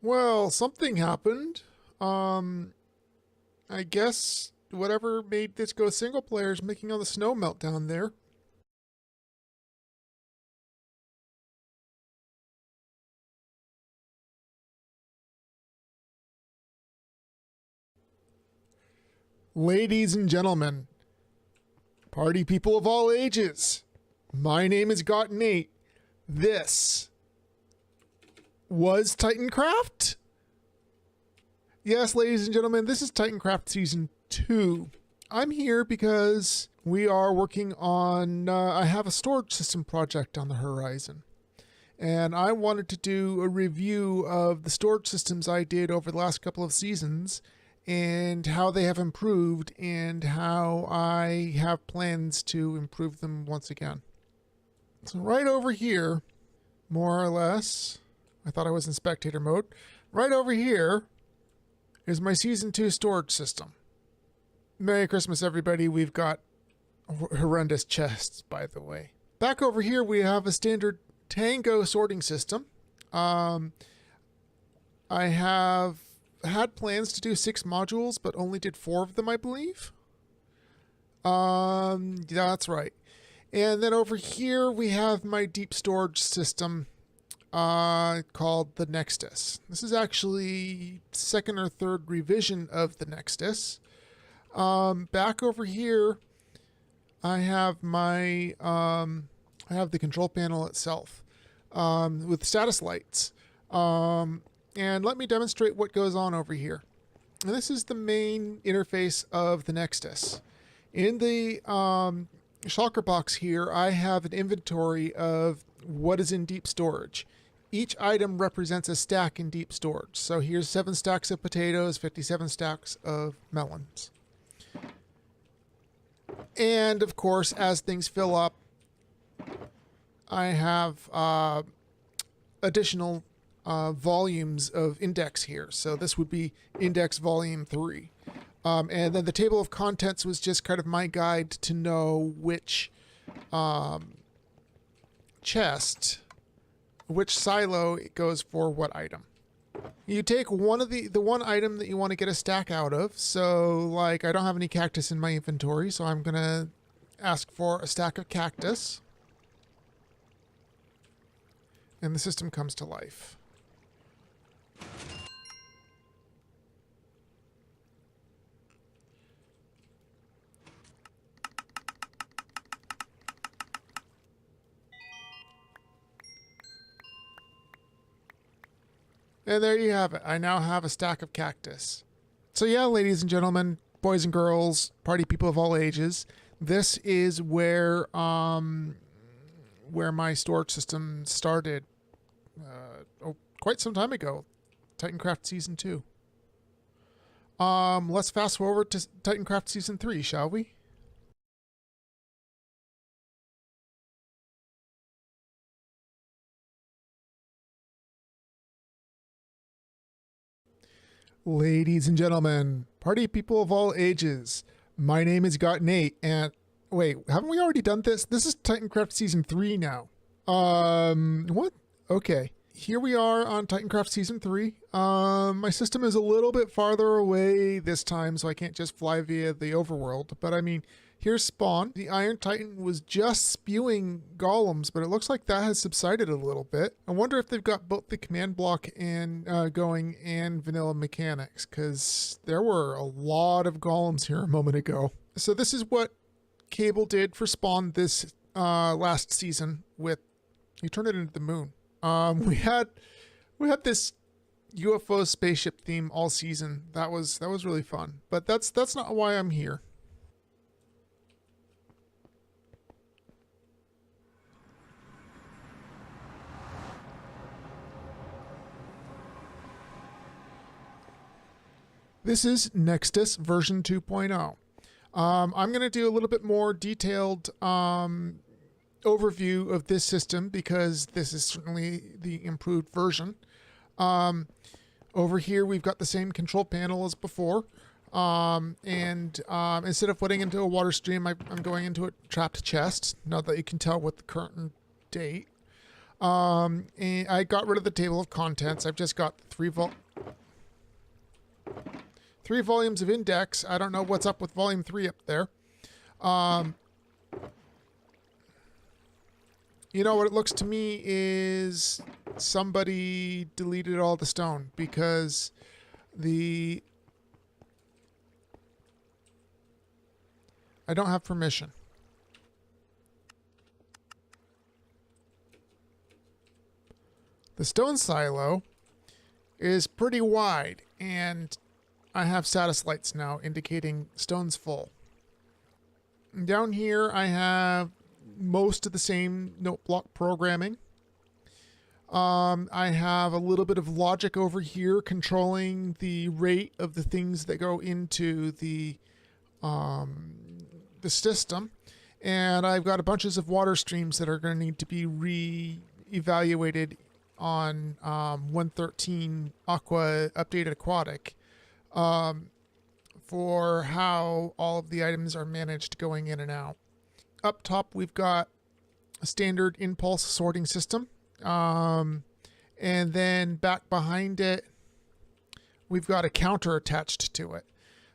Well, something happened. I guess whatever made this go single player is making all the snow melt down there. Ladies and gentlemen, party people of all ages, my name is Nate. This was Titancraft? Yes, ladies and gentlemen, this is Titancraft Season 2. I'm here because we are working on, I have a storage system project on the horizon. And I wanted to do a review of the storage systems I did over the last couple of seasons and how they have improved and how I have plans to improve them once again. So right over here, more or less, I thought I was in spectator mode. Right over here is my Season 2 storage system. Merry Christmas, everybody. We've got horrendous chests, by the way. Back over here, we have a standard Tango sorting system. I have had plans to do 6 modules, but only did 4 of them, I believe. That's right. And then over here, we have my deep storage system called the Nextus. This is actually second or third revision of the Nextus. Back over here, I have my I have the control panel itself with status lights. And let me demonstrate what goes on over here. And this is the main interface of the Nextus. In the shulker box here, I have an inventory of what is in deep storage. Each item represents a stack in deep storage. So here's 7 stacks of potatoes, 57 stacks of melons. And of course, as things fill up, I have additional volumes of index here. So this would be index volume 3. And then the table of contents was just kind of my guide to know which chest, which silo it goes for what item. You take one of the one item that you want to get a stack out of. So like I don't have any cactus in my inventory, so I'm going to ask for a stack of cactus. And the system comes to life. And there you have it. I now have a stack of cactus. So yeah, ladies and gentlemen, boys and girls, party people of all ages, this is where my storage system started quite some time ago. Titancraft Season 2. Let's fast forward to Titancraft Season 3, shall we? Ladies and gentlemen, party people of all ages, my name is Nate, and wait, haven't we already done this? This is Titancraft Season 3 now. What? Okay. Here we are on Titancraft Season 3. My system is a little bit farther away this time, so I can't just fly via the overworld. But I mean, here's spawn. The Iron Titan was just spewing golems, but it looks like that has subsided a little bit. I wonder if they've got both the command block and going and vanilla mechanics, because there were a lot of golems here a moment ago. So this is what Cable did for spawn this last season with, he turned it into the moon. We had this UFO spaceship theme all season. That was really fun. But that's not why I'm here. This is Nextus version 2.0. I'm going to do a little bit more detailed overview of this system because this is certainly the improved version. Over here we've got the same control panel as before, and instead of putting into a water stream, I'm going into a trapped chest, now that you can tell with the current date. And I got rid of the table of contents. I've just got three volumes of index. I don't know what's up with volume 3 up there. You know what it looks to me is somebody deleted all the stone because I don't have permission. The stone silo is pretty wide, and I have status lights now indicating stone's full. Down here I have most of the same note block programming. I have a little bit of logic over here controlling the rate of the things that go into the system. And I've got a bunches of water streams that are going to need to be re-evaluated on 113 Aqua Updated Aquatic for how all of the items are managed going in and out. Up top, we've got a standard impulse sorting system. And then back behind it, we've got a counter attached to it.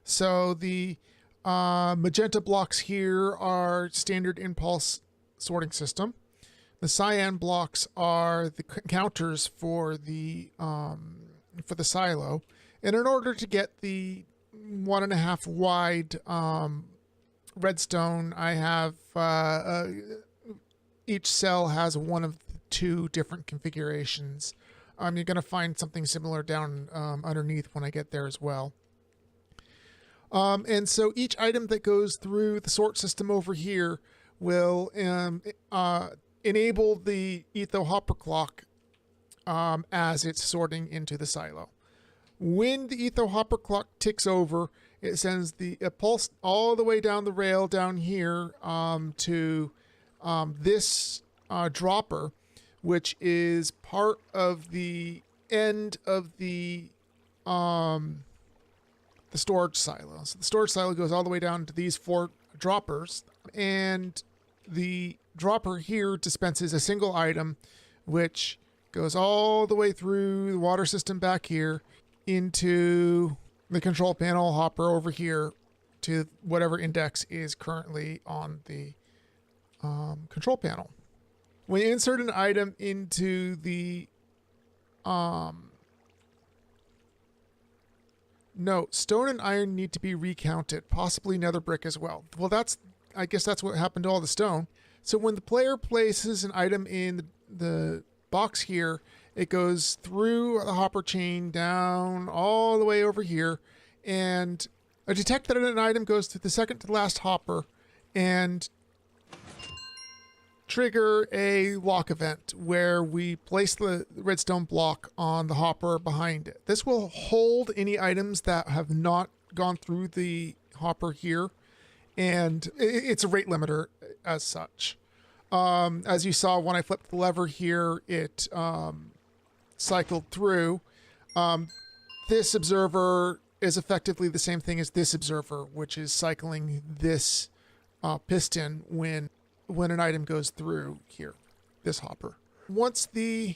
So the magenta blocks here are standard impulse sorting system. The cyan blocks are the counters for the silo. And in order to get the 1.5 wide redstone, I have each cell has one of the 2 different configurations. You're going to find something similar down underneath when I get there as well. And so each item that goes through the sort system over here will enable the Etho hopper clock as it's sorting into the silo. When the Etho hopper clock ticks over, it sends the pulse all the way down the rail down here to this dropper, which is part of the end of the storage silo. So the storage silo goes all the way down to these 4 droppers, and the dropper here dispenses a single item, which goes all the way through the water system back here into the control panel hopper over here to whatever index is currently on the control panel. When you insert an item into the note, stone and iron need to be recounted, possibly nether brick as well. Well, I guess that's what happened to all the stone. So when the player places an item in the box here, it goes through the hopper chain down all the way over here, and I detect that an item goes through the second to last hopper and trigger a lock event where we place the redstone block on the hopper behind it. This will hold any items that have not gone through the hopper here, and it's a rate limiter as such. As you saw when I flipped the lever here, it cycled through. This observer is effectively the same thing as this observer, which is cycling this piston when an item goes through here, this hopper. Once the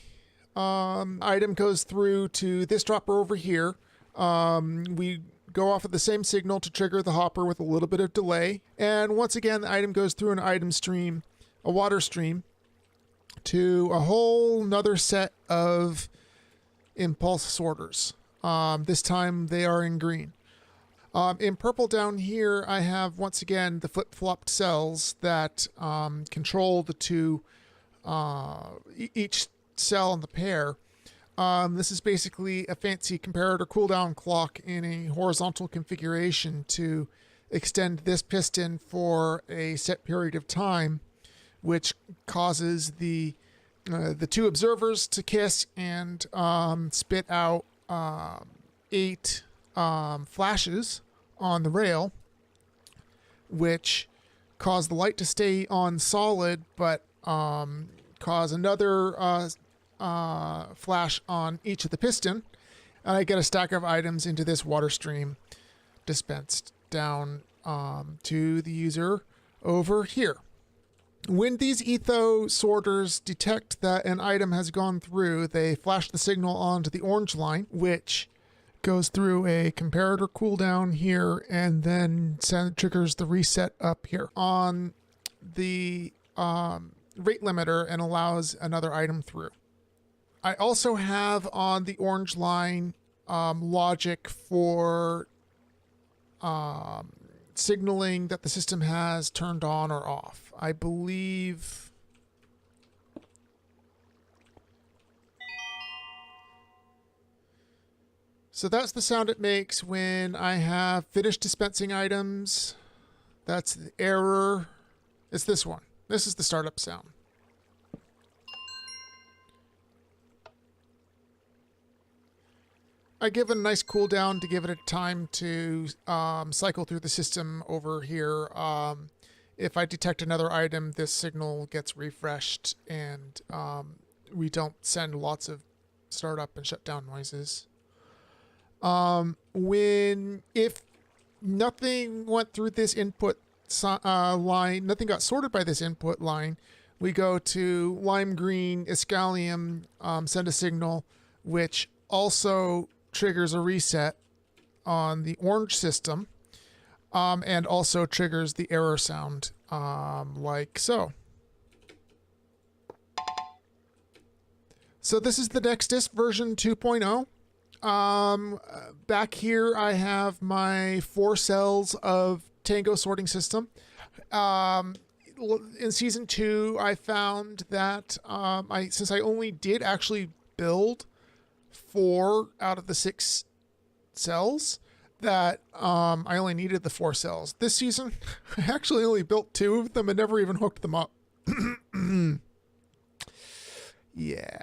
item goes through to this dropper over here, we go off of the same signal to trigger the hopper with a little bit of delay. And once again, the item goes through an item stream, a water stream, to a whole nother set of impulse sorters. This time they are in green. In purple down here, I have, once again, the flip-flopped cells that control the 2, each cell in the pair. This is basically a fancy comparator cooldown clock in a horizontal configuration to extend this piston for a set period of time, which causes the 2 observers to kiss and spit out 8 flashes on the rail, which cause the light to stay on solid, but cause another flash on each of the piston. And I get a stack of items into this water stream dispensed down to the user over here. When these Etho sorters detect that an item has gone through, they flash the signal onto the orange line, which goes through a comparator cooldown here and then triggers the reset up here on the rate limiter and allows another item through. I also have on the orange line logic for signaling that the system has turned on or off. I believe so. That's the sound it makes when I have finished dispensing items. That's the error. It's this one. This is the startup sound. I give it a nice cooldown to give it a time to cycle through the system over here. If I detect another item, this signal gets refreshed and we don't send lots of startup and shutdown noises. If nothing went through this input line, nothing got sorted by this input line, we go to lime green, Iscalium, send a signal, which also triggers a reset on the orange system, and also triggers the error sound, like so. So this is the Nextus version 2.0. Back here I have my 4 cells of Tango sorting system. In season 2, I found that since I only did actually build 4 out of the 6 cells, that I only needed the 4 cells. This season, I actually only built 2 of them and never even hooked them up. Yeah.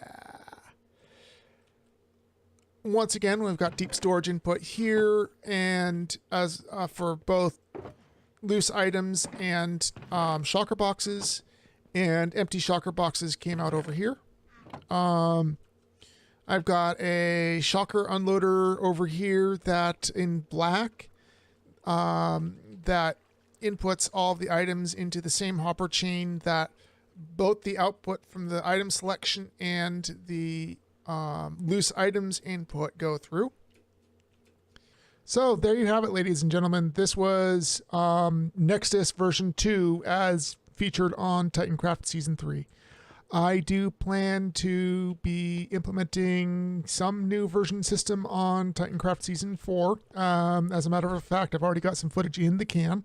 Once again, we've got deep storage input here, and as for both loose items and shocker boxes, and empty shocker boxes came out over here. I've got a shocker unloader over here that in black that inputs all of the items into the same hopper chain that both the output from the item selection and the loose items input go through. So there you have it, ladies and gentlemen. This was Nextus version 2 as featured on Titancraft Season 3. I do plan to be implementing some new version system on Titancraft Season 4. As a matter of fact, I've already got some footage in the can.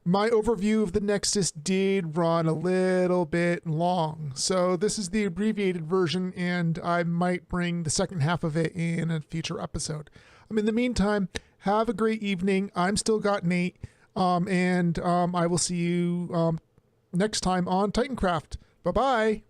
My overview of the Nextus did run a little bit long, so this is the abbreviated version, and I might bring the second half of it in a future episode. In the meantime, have a great evening. I'm still got Nate, and I will see you next time on Titancraft. Bye-bye.